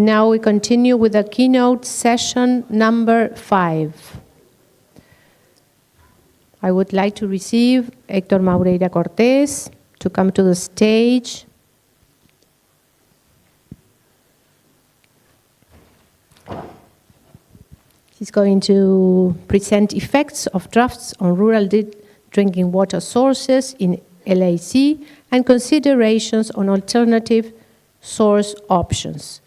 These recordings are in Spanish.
Now we continue with the keynote session number 5. I would like to receive Héctor Maureira Cortés to come to the stage. He's going to present effects of droughts on rural drinking water sources in LAC and considerations on alternative source options.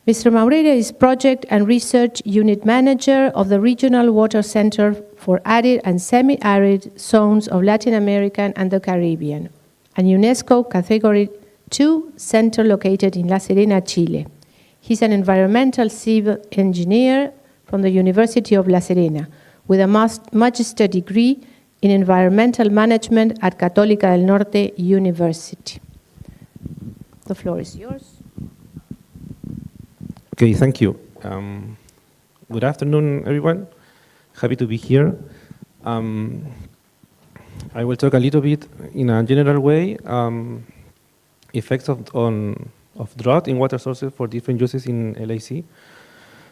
Mr. Maureira is Project and Research Unit Manager of the Regional Water Center for Arid and Semi-Arid Zones of Latin America and the Caribbean, a UNESCO Category 2 center located in La Serena, Chile. He's an environmental civil engineer from the University of La Serena with a magister degree in environmental management at Católica del Norte University. The floor is yours. Okay, thank you. Good afternoon, everyone. Happy to be here. I will talk a little bit in a general way, effects of drought in water sources for different uses in LAC,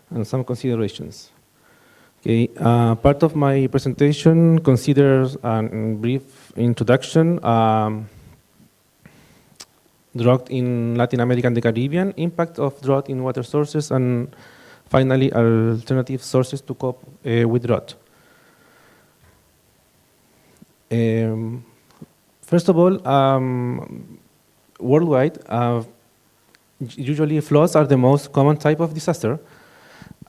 and some considerations. Okay, part of my presentation considers a brief introduction, drought in Latin America and the Caribbean, impact of drought in water sources, and finally, alternative sources to cope with drought. First of all, worldwide, usually floods are the most common type of disaster,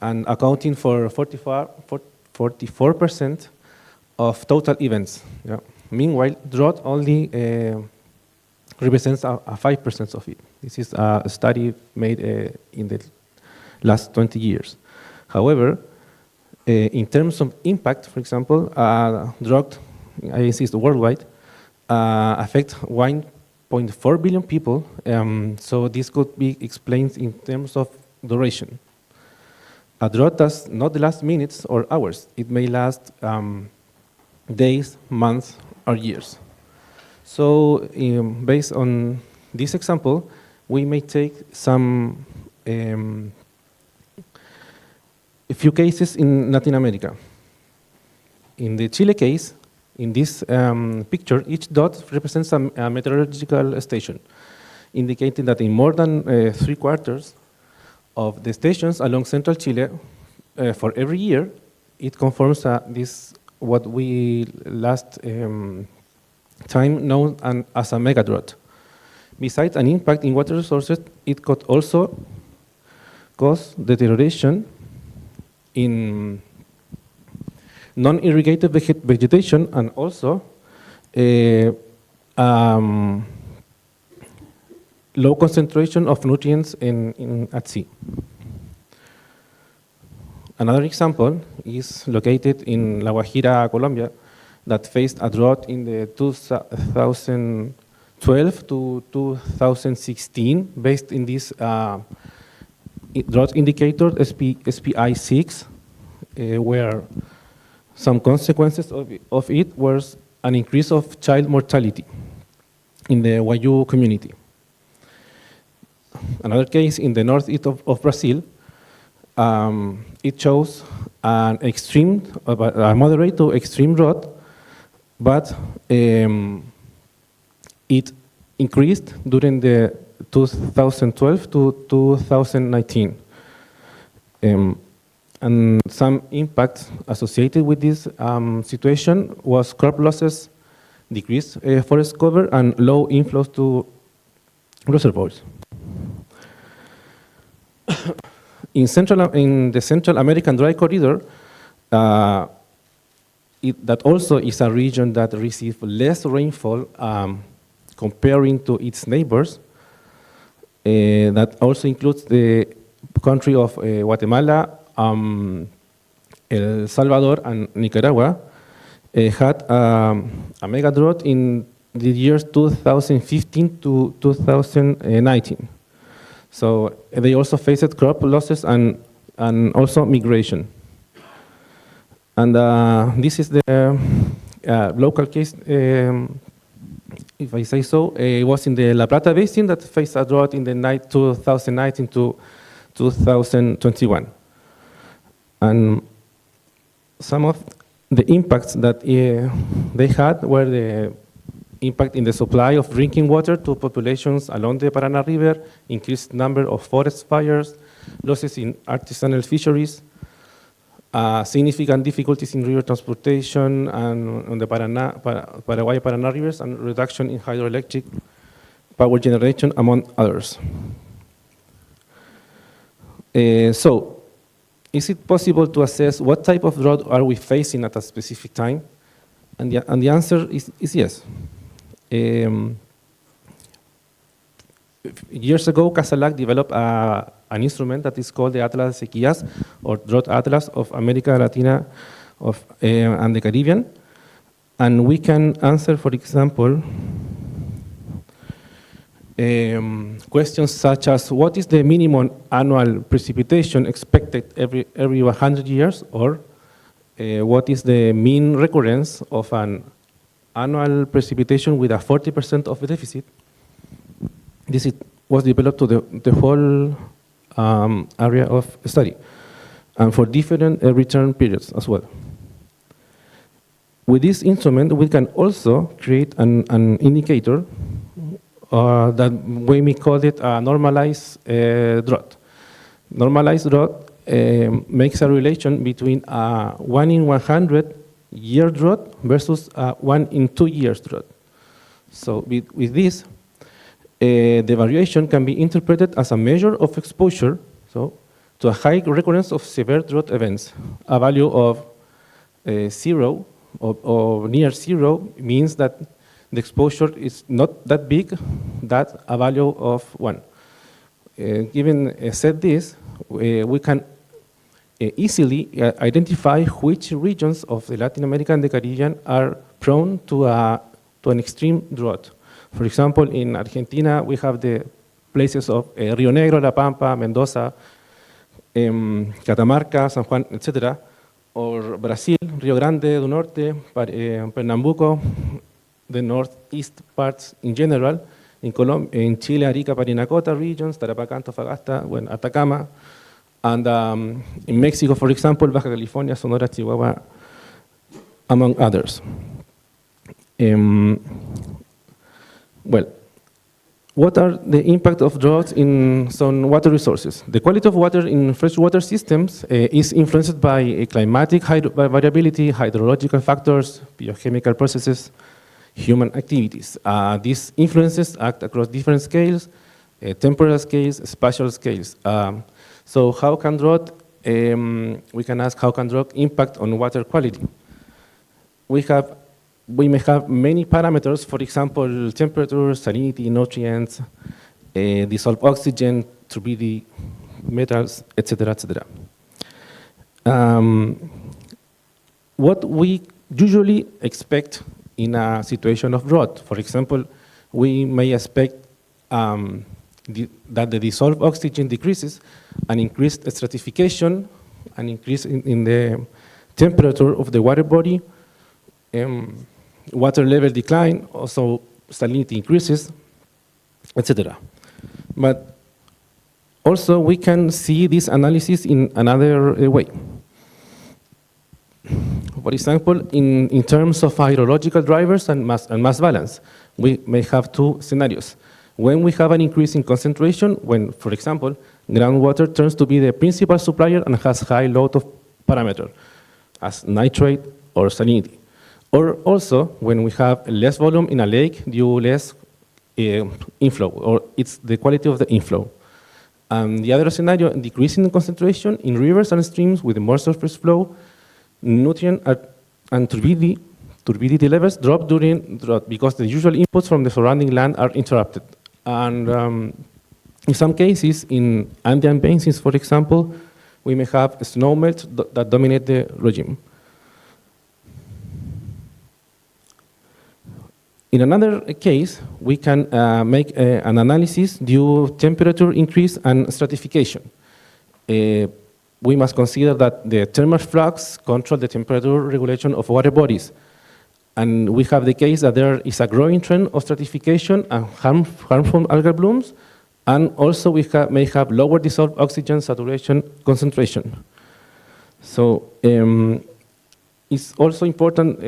and accounting for 44% of total events. Yeah. Meanwhile, drought only represents 5% of it. This is a study made in the last 20 years. However, in terms of impact, for example, drought, I insist, worldwide, affect 1.4 billion people. So this could be explained in terms of duration. A drought does not last minutes or hours. It may last days, months, or years. So based on this example, we may take some a few cases in Latin America. In the Chile case, in this picture, each dot represents a meteorological station, indicating that in more than 3/4 of the stations along central Chile, for every year, it conforms this what we last time known as a mega drought. Besides an impact in water resources, it could also cause deterioration in non-irrigated vegetation and also low concentration of nutrients at sea. Another example is located in La Guajira, Colombia, that faced a drought in the 2012 to 2016, based in this drought indicator, SPI6, where some consequences of it was an increase of child mortality in the Wayuu community. Another case in the northeast of Brazil, it shows an extreme, a moderate to extreme drought, but it increased during the 2012 to 2019. And some impact associated with this situation was crop losses, decreased forest cover, and low inflows to reservoirs. In the Central American Dry Corridor, that also is a region that receives less rainfall comparing to its neighbors. That also includes the country of Guatemala, El Salvador, and Nicaragua. Had a mega drought in the years 2015 to 2019. So they also faced crop losses and also migration. And this is the local case if I say so, was in the La Plata Basin that faced a drought in the 2019 to 2021. And some of the impacts that they had were the impact in the supply of drinking water to populations along the Paraná River, increased number of forest fires, losses in artisanal fisheries, significant difficulties in river transportation and on the Paraguay Paraná rivers, and reduction in hydroelectric power generation, among others. So, is it possible to assess what type of drought are we facing at a specific time? And the answer is yes. Years ago, CAZALAC developed an instrument that is called the Atlas de Sequías, or Drought Atlas of America Latina and the Caribbean. And we can answer, for example, questions such as what is the minimum annual precipitation expected every 100 years, or what is the mean recurrence of an annual precipitation with a 40% of the deficit. This was developed to the whole area of study, and for different return periods as well. With this instrument, we can also create an indicator that we may call it a normalized drought. Normalized drought makes a relation between a 1 in 100 year drought versus a 1 in 2 years drought. So with this, the variation can be interpreted as a measure of exposure, so to a high recurrence of severe drought events. A value of 0 or near 0 means that the exposure is not that big, that a value of 1. Given said this, we can easily identify which regions of the Latin America and the Caribbean are prone to an extreme drought. For example, in Argentina, we have the places of Rio Negro, La Pampa, Mendoza, Catamarca, San Juan, etc. Or Brazil, Rio Grande do Norte, Pernambuco, the northeast parts in general. In Chile, Arica, Parinacota regions, Tarapacá, Antofagasta, Atacama. And in Mexico, for example, Baja California, Sonora, Chihuahua, among others. Well, what are the impact of droughts in some water resources? The quality of water in freshwater systems is influenced by climatic variability, hydrological factors, biochemical processes, human activities. These influences act across different scales, temporal scales, spatial scales. So how can drought, we can ask how can drought impact on water quality? We may have many parameters, for example, temperature, salinity, nutrients, dissolved oxygen, turbidity, metals, etc., etc. What we usually expect in a situation of drought, for example, we may expect that the dissolved oxygen decreases, an increased stratification, an increase in the temperature of the water body, water level decline, also salinity increases, etc. But also we can see this analysis in another way. For example, in terms of hydrological drivers and mass balance, we may have two scenarios. When we have an increase in concentration, when, for example, groundwater turns to be the principal supplier and has high load of parameter, as nitrate or salinity. Or also, when we have less volume in a lake due less inflow, or it's the quality of the inflow. The other scenario, decreasing in concentration in rivers and streams with more surface flow, nutrient and turbidity levels drop during drought because the usual inputs from the surrounding land are interrupted. And in some cases, in Andean basins, for example, we may have snowmelt that dominate the regime. In another case, we can make an analysis due temperature increase and stratification. We must consider that the thermal flux control the temperature regulation of water bodies. And we have the case that there is a growing trend of stratification and harmful algal blooms, and also we may have lower dissolved oxygen saturation concentration. So it's also important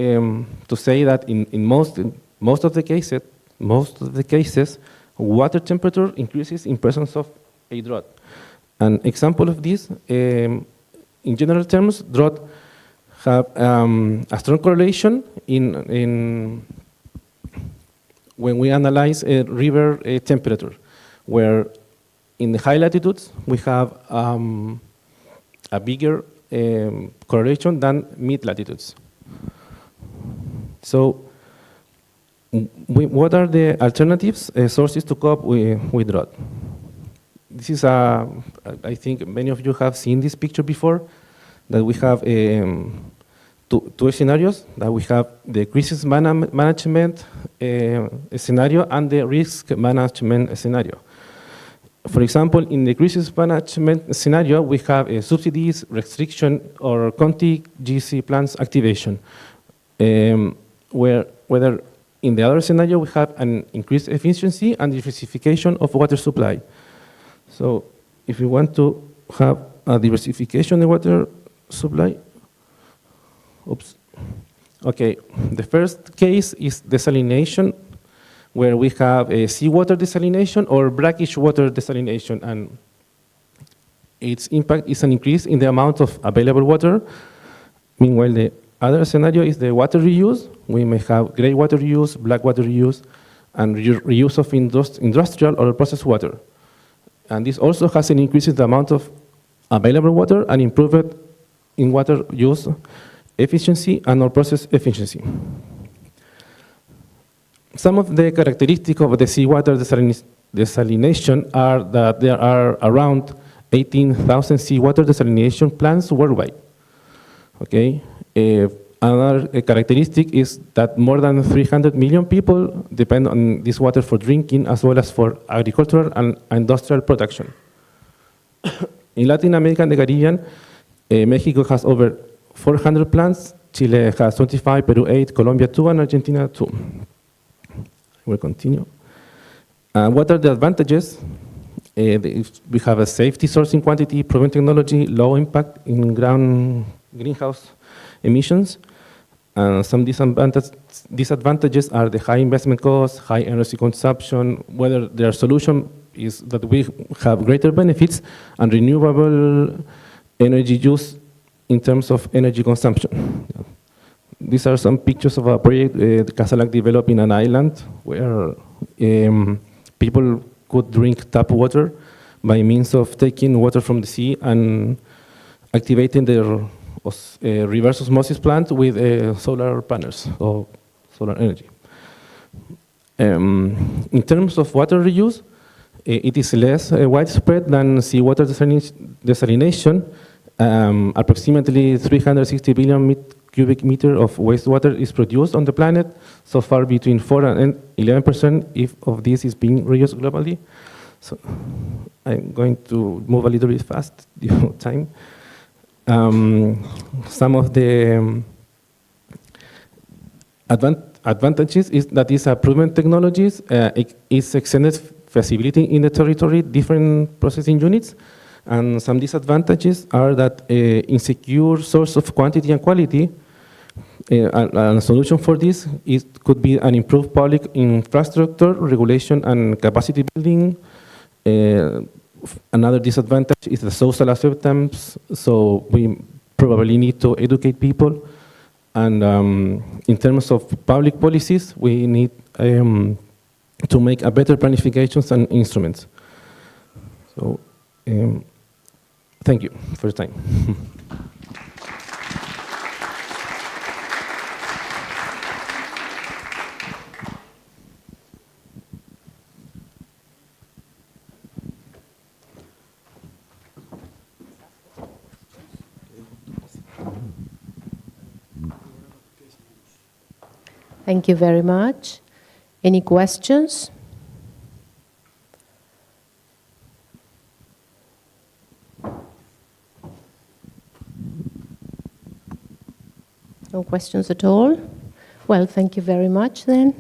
to say that in most of the cases, water temperature increases in presence of a drought. An example of this, in general terms, drought have a strong correlation in when we analyze river temperature, where in the high latitudes we have a bigger correlation than mid latitudes. So, what are the alternatives sources to cope with drought? This is I think many of you have seen this picture before, that we have two scenarios, that we have the crisis management scenario and the risk management scenario. For example, in the crisis management scenario, we have subsidies, restriction, or contingency plans activation, whether in the other scenario we have an increased efficiency and diversification of water supply. So if you want to have a diversification in water supply, okay, the first case is desalination, where we have a seawater desalination or brackish water desalination, and its impact is an increase in the amount of available water. Meanwhile, the other scenario is the water reuse. We may have gray water reuse, black water reuse, and reuse of industrial or processed water. And this also has an increase in the amount of available water and improved in water use efficiency and or process efficiency. Some of the characteristics of the seawater desalination are that there are around 18,000 seawater desalination plants worldwide. Okay. Another characteristic is that more than 300 million people depend on this water for drinking as well as for agricultural and industrial production. In Latin America and the Caribbean, Mexico has over 400 plants, Chile has 25, Peru 8, Colombia 2, and Argentina 2. We'll continue. What are the advantages? We have a safety sourcing quantity, proven technology, low impact in greenhouse emissions. Some disadvantages are the high investment costs, high energy consumption, whether their solution is that we have greater benefits and renewable energy use in terms of energy consumption. These are some pictures of a project CAZALAC developed in an island where people could drink tap water by means of taking water from the sea and activating their reverse osmosis plant with solar panels or solar energy. In terms of water reuse, it is less widespread than seawater desalination. Approximately 360 billion cubic meter of wastewater is produced on the planet. So far, between 4 and 11% of this is being reused globally. So I'm going to move a little bit fast due to time. Some of the advantages is that these are proven technologies. It's extended feasibility in the territory, different processing units. And some disadvantages are that insecure source of quantity and quality. A solution for this could be an improved public infrastructure, regulation, and capacity building. Another disadvantage is the social acceptance, so we probably need to educate people. And in terms of public policies, we need to make a better planifications and instruments. So, thank you for your time. Thank you very much. Any questions? No questions at all? Well, thank you very much then.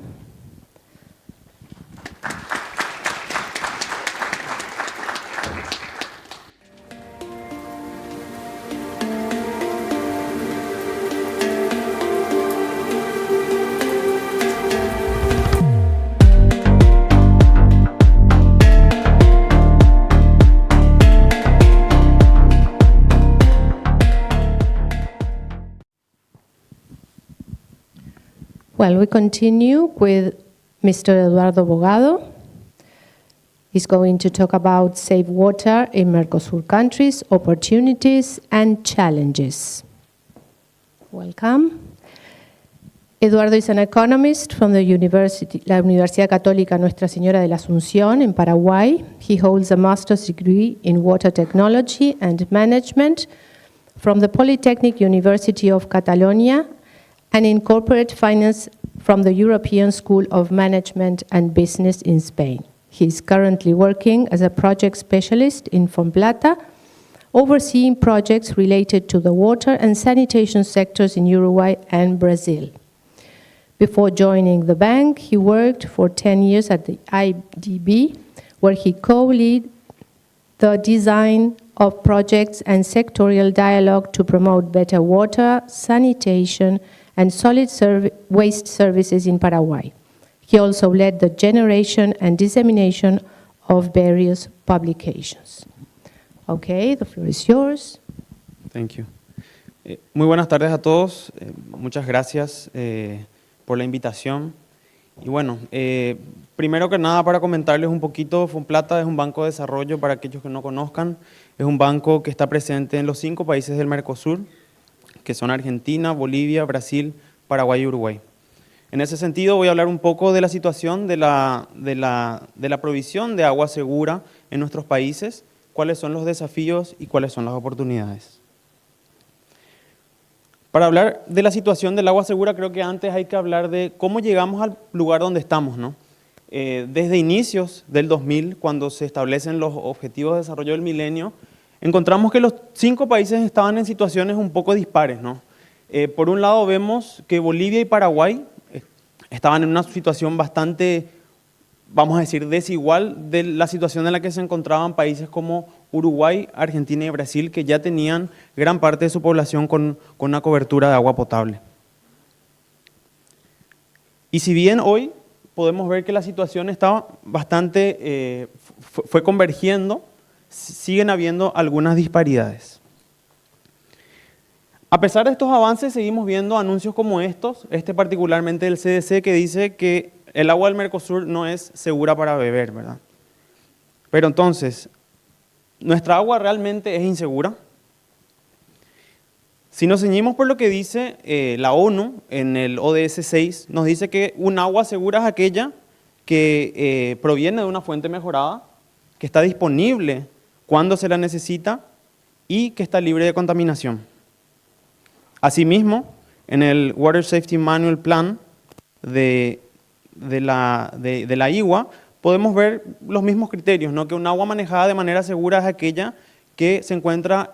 Well, we continue with Mr. Eduardo Bogado. He's going to talk about safe water in Mercosur countries, opportunities and challenges. Welcome. Eduardo is an economist from the la Universidad Católica Nuestra Señora de la Asunción in Paraguay. He holds a master's degree in water technology and management from the Polytechnic University of Catalonia and in corporate finance from the European School of Management and Business in Spain. He is currently working as a project specialist in FONPLATA, overseeing projects related to the water and sanitation sectors in Uruguay and Brazil. Before joining the bank, he worked for 10 years at the IDB, where he co-led the design of projects and sectorial dialogue to promote better water, sanitation, and solid waste services in Paraguay. He also led the generation and dissemination of various publications. Okay, the floor is yours. Thank you. Muy buenas tardes a todos. Muchas gracias por la invitación. Y bueno, primero que nada para comentarles un poquito, FONPLATA es un banco de desarrollo para aquellos que no conozcan. Es un banco que está presente en los 5 países del MERCOSUR, que son Argentina, Bolivia, Brasil, Paraguay y Uruguay. En ese sentido voy a hablar un poco de la situación de la provisión de agua segura en nuestros países, cuáles son los desafíos y cuáles son las oportunidades. Para hablar de la situación del agua segura, creo que antes hay que hablar de cómo llegamos al lugar donde estamos, ¿no? Desde inicios del 2000, cuando se establecen los Objetivos de Desarrollo del Milenio, encontramos que los 5 países estaban en situaciones un poco dispares, ¿no? Por un lado vemos que Bolivia y Paraguay estaban en una situación bastante, vamos a decir, desigual de la situación en la que se encontraban países como Uruguay, Argentina y Brasil, que ya tenían gran parte de su población con una cobertura de agua potable. Y si bien hoy podemos ver que la situación está bastante, fue convergiendo, siguen habiendo algunas disparidades. A pesar de estos avances, seguimos viendo anuncios como estos, particularmente del CDC, que dice que el agua del MERCOSUR no es segura para beber, ¿verdad? Pero entonces, ¿nuestra agua realmente es insegura? Si nos ceñimos por lo que dice la ONU en el ODS 6, nos dice que un agua segura es aquella que proviene de una fuente mejorada, que está disponible cuando se la necesita y que está libre de contaminación. Asimismo, en el Water Safety Manual Plan de la IWA, podemos ver los mismos criterios, ¿no? Que un agua manejada de manera segura es aquella que se encuentra,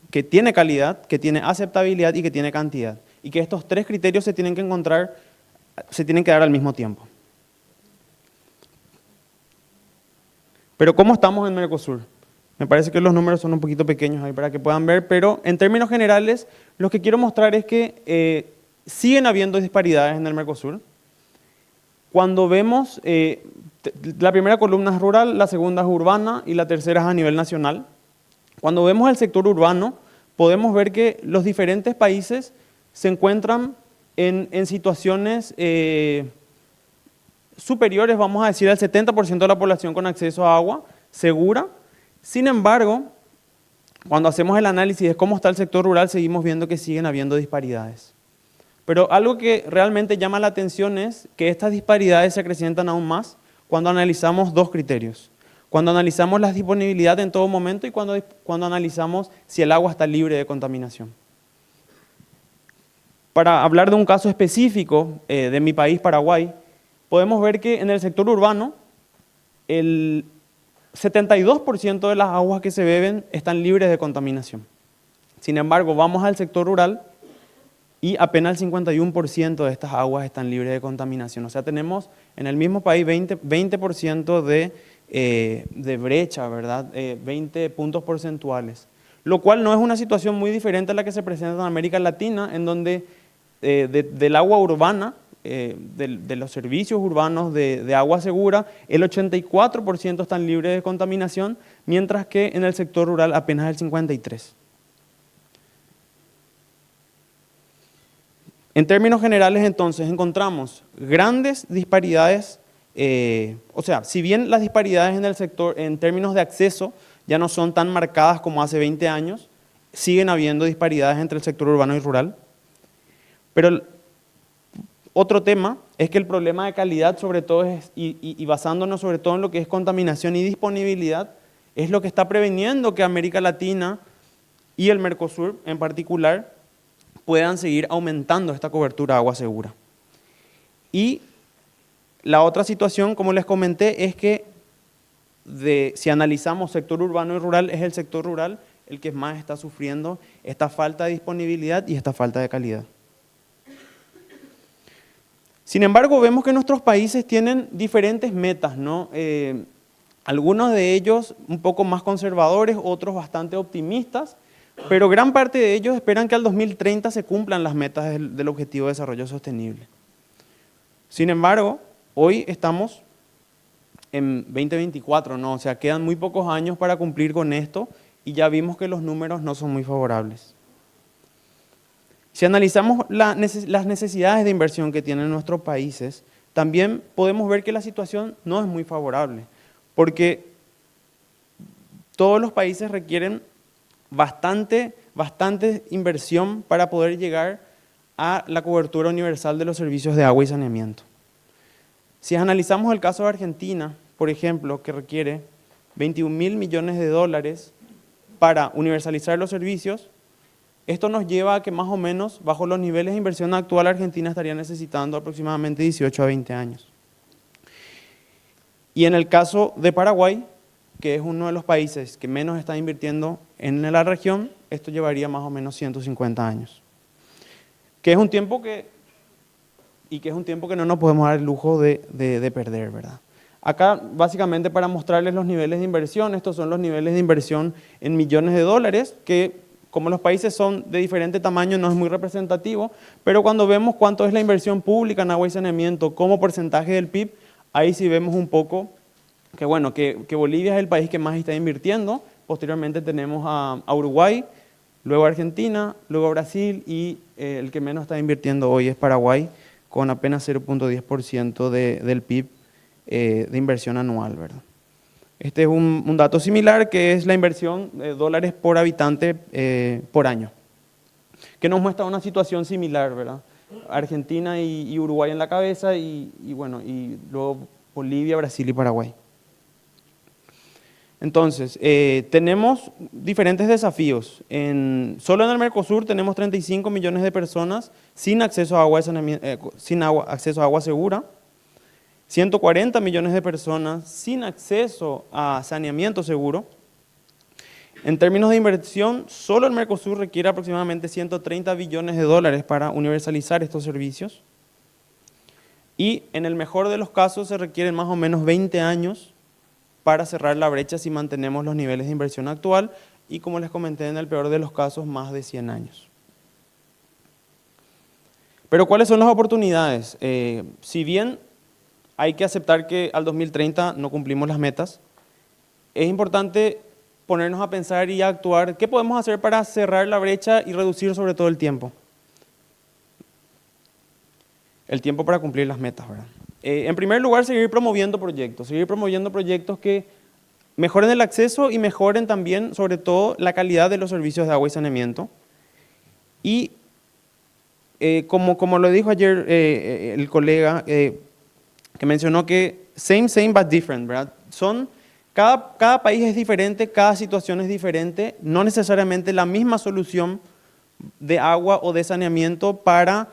que tiene calidad, que tiene aceptabilidad y que tiene cantidad. Y que estos 3 criterios se tienen que encontrar, se tienen que dar al mismo tiempo. Pero ¿cómo estamos en MERCOSUR? Me parece que los números son un poquito pequeños ahí para que puedan ver, pero en términos generales, lo que quiero mostrar es que siguen habiendo disparidades en el MERCOSUR. Cuando vemos, la primera columna es rural, la segunda es urbana y la tercera es a nivel nacional. Cuando vemos el sector urbano, podemos ver que los diferentes países se encuentran en situaciones superiores, vamos a decir, al 70% de la población con acceso a agua segura. Sin embargo, cuando hacemos el análisis de cómo está el sector rural, seguimos viendo que siguen habiendo disparidades. Pero algo que realmente llama la atención es que estas disparidades se acrecentan aún más cuando analizamos 2 criterios. Cuando analizamos la disponibilidad en todo momento y cuando analizamos si el agua está libre de contaminación. Para hablar de un caso específico de mi país, Paraguay, podemos ver que en el sector urbano, el 72% de las aguas que se beben están libres de contaminación. Sin embargo, vamos al sector rural y apenas el 51% de estas aguas están libres de contaminación. O sea, tenemos en el mismo país 20% de brecha, ¿verdad? 20 puntos porcentuales, lo cual no es una situación muy diferente a la que se presenta en América Latina, en donde del agua urbana, de los servicios urbanos de agua segura, el 84% están libres de contaminación, mientras que en el sector rural apenas el 53%. En términos generales, entonces, encontramos grandes disparidades, o sea, si bien las disparidades en el sector, en términos de acceso, ya no son tan marcadas como hace 20 años, siguen habiendo disparidades entre el sector urbano y rural. Pero otro tema es que el problema de calidad, sobre todo, y basándonos sobre todo en lo que es contaminación y disponibilidad, es lo que está previniendo que América Latina y el MERCOSUR en particular puedan seguir aumentando esta cobertura de agua segura. Y la otra situación, como les comenté, es que si analizamos sector urbano y rural, es el sector rural el que más está sufriendo esta falta de disponibilidad y esta falta de calidad. Sin embargo, vemos que nuestros países tienen diferentes metas, ¿no? Algunos de ellos un poco más conservadores, otros bastante optimistas, pero gran parte de ellos esperan que al 2030 se cumplan las metas del Objetivo de Desarrollo Sostenible. Sin embargo, hoy estamos en 2024, ¿no? O sea, quedan muy pocos años para cumplir con esto y ya vimos que los números no son muy favorables. Si analizamos las necesidades de inversión que tienen nuestros países, también podemos ver que la situación no es muy favorable, porque todos los países requieren bastante inversión para poder llegar a la cobertura universal de los servicios de agua y saneamiento. Si analizamos el caso de Argentina, por ejemplo, que requiere 21.000 millones de dólares para universalizar los servicios, esto nos lleva a que más o menos, bajo los niveles de inversión actual, Argentina estaría necesitando aproximadamente 18 a 20 años. Y en el caso de Paraguay, que es uno de los países que menos está invirtiendo en la región, esto llevaría más o menos 150 años. Que es un tiempo que no nos podemos dar el lujo de perder, ¿verdad? Acá, básicamente, para mostrarles los niveles de inversión, estos son los niveles de inversión en millones de dólares, que como los países son de diferente tamaño, no es muy representativo, pero cuando vemos cuánto es la inversión pública en agua y saneamiento como porcentaje del PIB, ahí sí vemos un poco que, bueno, que Bolivia es el país que más está invirtiendo. Posteriormente tenemos a Uruguay, luego a Argentina, luego a Brasil y el que menos está invirtiendo hoy es Paraguay, con apenas 0.10% del PIB de inversión anual, ¿verdad? Este es un dato similar, que es la inversión de dólares por habitante por año, que nos muestra una situación similar, ¿verdad? Argentina y Uruguay en la cabeza y luego Bolivia, Brasil y Paraguay. Entonces, tenemos diferentes desafíos. Solo en el MERCOSUR tenemos 35 millones de personas sin acceso a agua, acceso a agua segura, 140 millones de personas sin acceso a saneamiento seguro. En términos de inversión, solo el MERCOSUR requiere aproximadamente 130 billones de dólares para universalizar estos servicios. Y en el mejor de los casos se requieren más o menos 20 años para cerrar la brecha si mantenemos los niveles de inversión actual y, como les comenté, en el peor de los casos, más de 100 años. Pero ¿cuáles son las oportunidades? Si bien hay que aceptar que al 2030 no cumplimos las metas, es importante ponernos a pensar y a actuar. ¿Qué podemos hacer para cerrar la brecha y reducir sobre todo el tiempo? El tiempo para cumplir las metas, ¿verdad? En primer lugar, seguir promoviendo proyectos que mejoren el acceso y mejoren también, sobre todo, la calidad de los servicios de agua y saneamiento. Y como lo dijo ayer el colega, que mencionó que same but different, ¿verdad? Cada país es diferente, cada situación es diferente, no necesariamente la misma solución de agua o de saneamiento para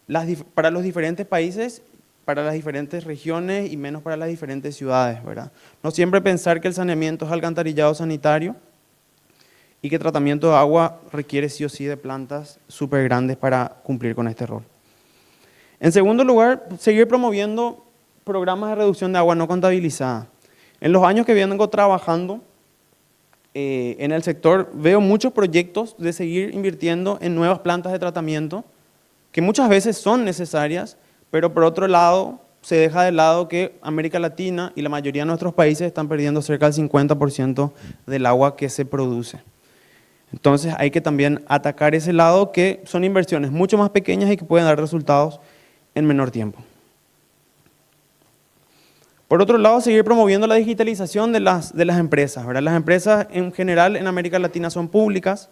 los diferentes países, para las diferentes regiones y menos para las diferentes ciudades, ¿verdad? No siempre pensar que el saneamiento es alcantarillado sanitario y que tratamiento de agua requiere sí o sí de plantas súper grandes para cumplir con este rol. En segundo lugar, seguir promoviendo programas de reducción de agua no contabilizada. En los años que vengo trabajando en el sector, veo muchos proyectos de seguir invirtiendo en nuevas plantas de tratamiento, que muchas veces son necesarias, pero por otro lado, se deja de lado que América Latina y la mayoría de nuestros países están perdiendo cerca del 50% del agua que se produce. Entonces hay que también atacar ese lado, que son inversiones mucho más pequeñas y que pueden dar resultados en menor tiempo. Por otro lado, seguir promoviendo la digitalización de las empresas, ¿verdad? Las empresas en general en América Latina son públicas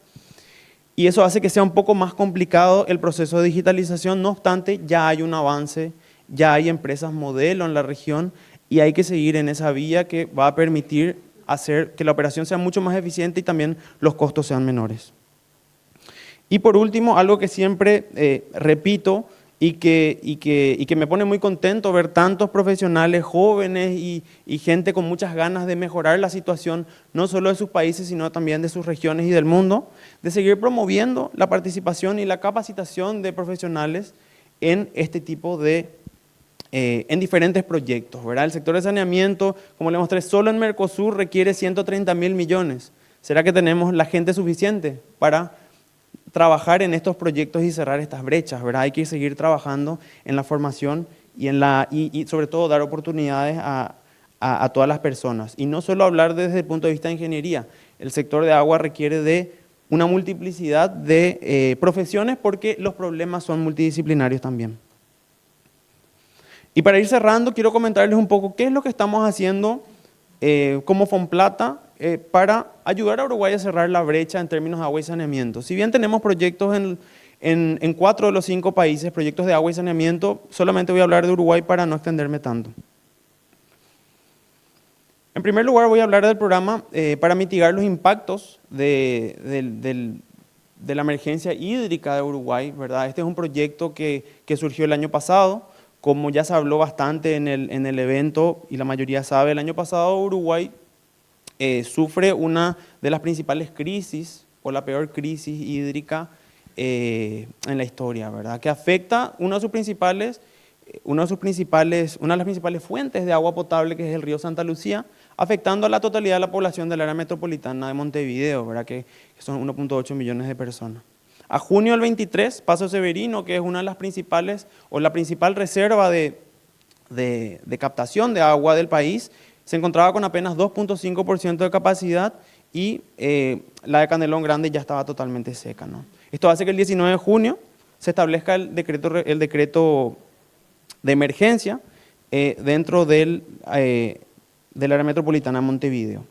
y eso hace que sea un poco más complicado el proceso de digitalización. No obstante, ya hay un avance, ya hay empresas modelo en la región y hay que seguir en esa vía que va a permitir hacer que la operación sea mucho más eficiente y también los costos sean menores. Y por último, algo que siempre repito, y que me pone muy contento ver tantos profesionales jóvenes y gente con muchas ganas de mejorar la situación, no solo de sus países, sino también de sus regiones y del mundo, de seguir promoviendo la participación y la capacitación de profesionales en este tipo de, en diferentes proyectos, ¿verdad? El sector de saneamiento, como le mostré, solo en MERCOSUR requiere 130.000 millones. ¿Será que tenemos la gente suficiente para trabajar en estos proyectos y cerrar estas brechas, ¿verdad? Hay que seguir trabajando en la formación y sobre todo dar oportunidades a todas las personas. Y no solo hablar desde el punto de vista de ingeniería. El sector de agua requiere de una multiplicidad de profesiones porque los problemas son multidisciplinarios también. Y para ir cerrando, quiero comentarles un poco qué es lo que estamos haciendo como FONPLATA para ayudar a Uruguay a cerrar la brecha en términos de agua y saneamiento. Si bien tenemos proyectos en 4 de los 5 países, proyectos de agua y saneamiento, solamente voy a hablar de Uruguay para no extenderme tanto. En primer lugar voy a hablar del programa para mitigar los impactos de la emergencia hídrica de Uruguay, ¿verdad? Este es un proyecto que surgió el año pasado. Como ya se habló bastante en el evento y la mayoría sabe, el año pasado Uruguay sufre una de las principales crisis o la peor crisis hídrica en la historia, ¿verdad? Que afecta una de las principales fuentes de agua potable, que es el río Santa Lucía, afectando a la totalidad de la población del área metropolitana de Montevideo, ¿verdad? Que son 1.8 millones de personas. A junio del 23, Paso Severino, que es una de las principales o la principal reserva de captación de agua del país, se encontraba con apenas 2.5% de capacidad y la de Canelón Grande ya estaba totalmente seca, ¿no? Esto hace que el 19 de junio se establezca el decreto de emergencia dentro del área metropolitana de Montevideo.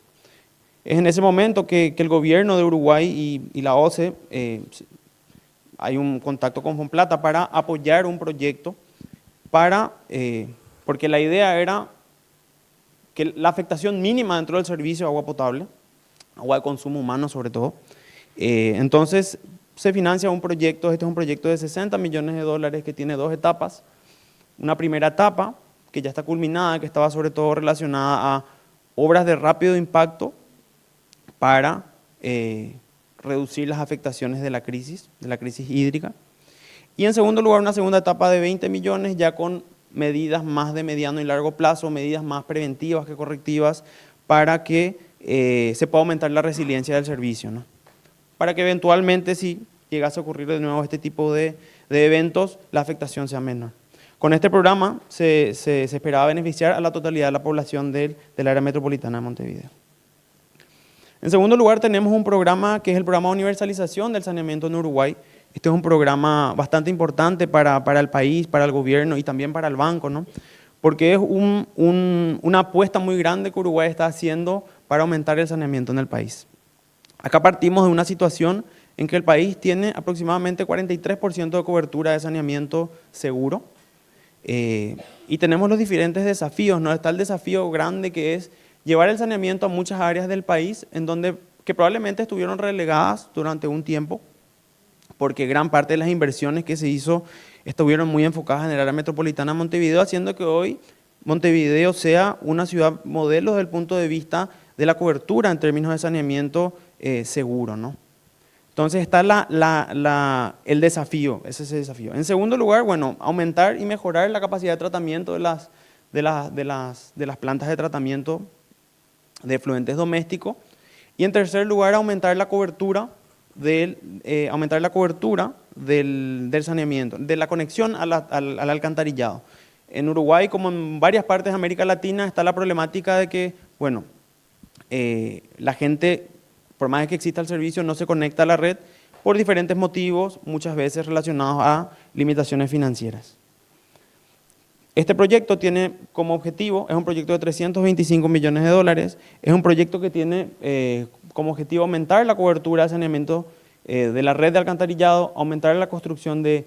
Es en ese momento que el gobierno de Uruguay y la OCE, hay un contacto con FONPLATA para apoyar un proyecto porque la idea era que la afectación mínima dentro del servicio de agua potable, agua de consumo humano sobre todo, entonces se financia un proyecto, este es un proyecto de 60 millones de dólares que tiene 2 etapas. Una primera etapa que ya está culminada, que estaba sobre todo relacionada a obras de rápido impacto para reducir las afectaciones de la crisis hídrica. Y en segundo lugar, una segunda etapa de 20 millones ya con medidas más de mediano y largo plazo, medidas más preventivas que correctivas para que se pueda aumentar la resiliencia del servicio, ¿no? Para que eventualmente, si llegase a ocurrir de nuevo este tipo de eventos, la afectación sea menor. Con este programa se esperaba beneficiar a la totalidad de la población del área metropolitana de Montevideo. En segundo lugar, tenemos un programa que es el programa de universalización del saneamiento en Uruguay. Este es un programa bastante importante para el país, para el gobierno y también para el banco, ¿no? Porque es una apuesta muy grande que Uruguay está haciendo para aumentar el saneamiento en el país. Acá partimos de una situación en que el país tiene aproximadamente 43% de cobertura de saneamiento seguro y tenemos los diferentes desafíos, ¿no? Está el desafío grande que es llevar el saneamiento a muchas áreas del país que probablemente estuvieron relegadas durante un tiempo, porque gran parte de las inversiones que se hizo estuvieron muy enfocadas en el área metropolitana de Montevideo, haciendo que hoy Montevideo sea una ciudad modelo desde el punto de vista de la cobertura en términos de saneamiento seguro, ¿no? Entonces está el desafío, ese es el desafío. En segundo lugar, bueno, aumentar y mejorar la capacidad de tratamiento de las plantas de tratamiento de efluentes domésticos. Y en tercer lugar, aumentar la cobertura del saneamiento, de la conexión al alcantarillado. En Uruguay, como en varias partes de América Latina, está la problemática de que, bueno, la gente, por más que exista el servicio, no se conecta a la red por diferentes motivos, muchas veces relacionados a limitaciones financieras. Este proyecto tiene como objetivo, es un proyecto de 325 millones de dólares, es un proyecto que tiene como objetivo aumentar la cobertura de saneamiento de la red de alcantarillado, aumentar la construcción de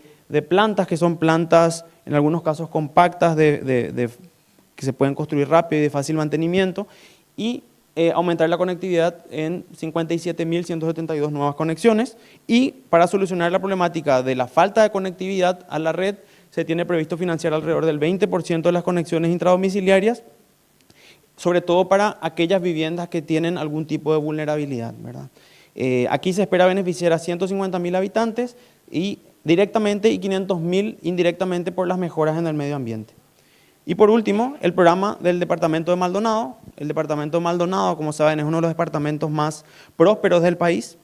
plantas, que son plantas en algunos casos compactas, que se pueden construir rápido y de fácil mantenimiento, y aumentar la conectividad en 57.172 nuevas conexiones. Y para solucionar la problemática de la falta de conectividad a la red, se tiene previsto financiar alrededor del 20% de las conexiones intradomiciliarias, sobre todo para aquellas viviendas que tienen algún tipo de vulnerabilidad, ¿verdad? Aquí se espera beneficiar a 150.000 habitantes y directamente y 500.000 indirectamente por las mejoras en el medio ambiente. Y por último, el programa del departamento de Maldonado. El departamento de Maldonado, como saben, es uno de los departamentos más prósperos del país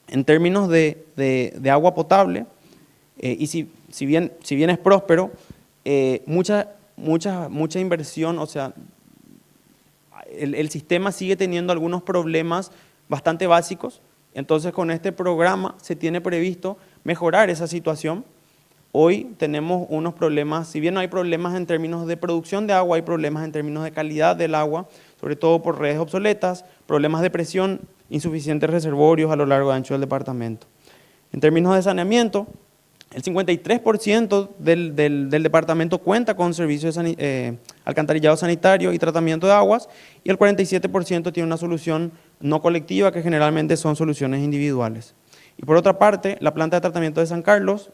en términos de agua potable. Y si bien es próspero, mucha inversión, o sea, el sistema sigue teniendo algunos problemas bastante básicos. Entonces, con este programa se tiene previsto mejorar esa situación. Hoy tenemos unos problemas, si bien no hay problemas en términos de producción de agua, hay problemas en términos de calidad del agua, sobre todo por redes obsoletas, problemas de presión, insuficientes reservorios a lo largo y ancho del departamento. En términos de saneamiento, el 53% del departamento cuenta con servicios de alcantarillado sanitario y tratamiento de aguas, y el 47% tiene una solución no colectiva, que generalmente son soluciones individuales. Y por otra parte, la planta de tratamiento de San Carlos,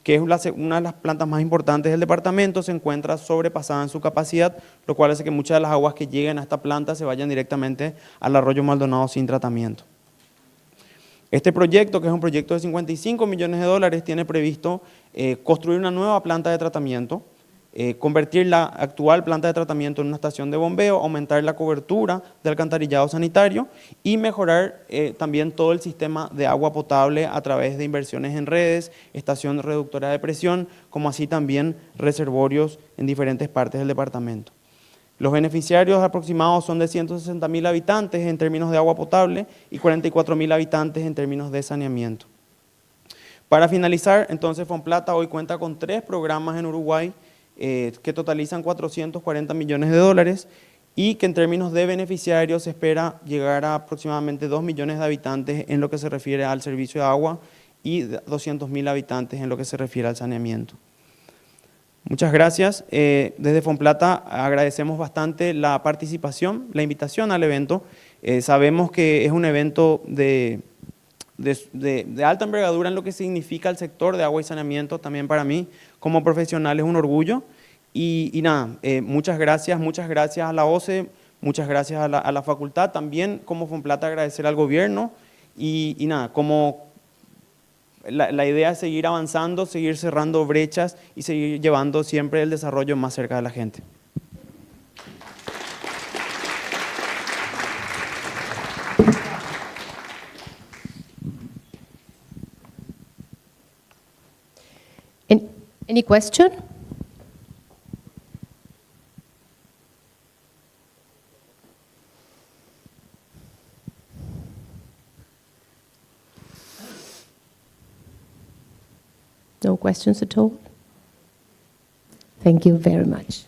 que es una de las plantas más importantes del departamento, se encuentra sobrepasada en su capacidad, lo cual hace que muchas de las aguas que lleguen a esta planta se vayan directamente al arroyo Maldonado sin tratamiento. Este proyecto, que es un proyecto de 55 millones de dólares, tiene previsto construir una nueva planta de tratamiento, convertir la actual planta de tratamiento en una estación de bombeo, aumentar la cobertura de alcantarillado sanitario y mejorar también todo el sistema de agua potable a través de inversiones en redes, estación reductora de presión, como así también reservorios en diferentes partes del departamento. Los beneficiarios aproximados son de 160.000 habitantes en términos de agua potable y 44.000 habitantes en términos de saneamiento. Para finalizar, entonces FONPLATA hoy cuenta con 3 programas en Uruguay que totalizan 440 millones de dólares y que en términos de beneficiarios se espera llegar a aproximadamente 2 millones de habitantes en lo que se refiere al servicio de agua y 200.000 habitantes en lo que se refiere al saneamiento. Muchas gracias. Desde FONPLATA agradecemos bastante la participación, la invitación al evento. Sabemos que es un evento de alta envergadura en lo que significa el sector de agua y saneamiento. También para mí, como profesional, es un orgullo. Y nada, muchas gracias a la OCE, muchas gracias a la facultad. También como FONPLATA agradecer al gobierno y nada, como la idea es seguir avanzando, seguir cerrando brechas y seguir llevando siempre el desarrollo más cerca de la gente. Any question? No questions at all? Thank you very much.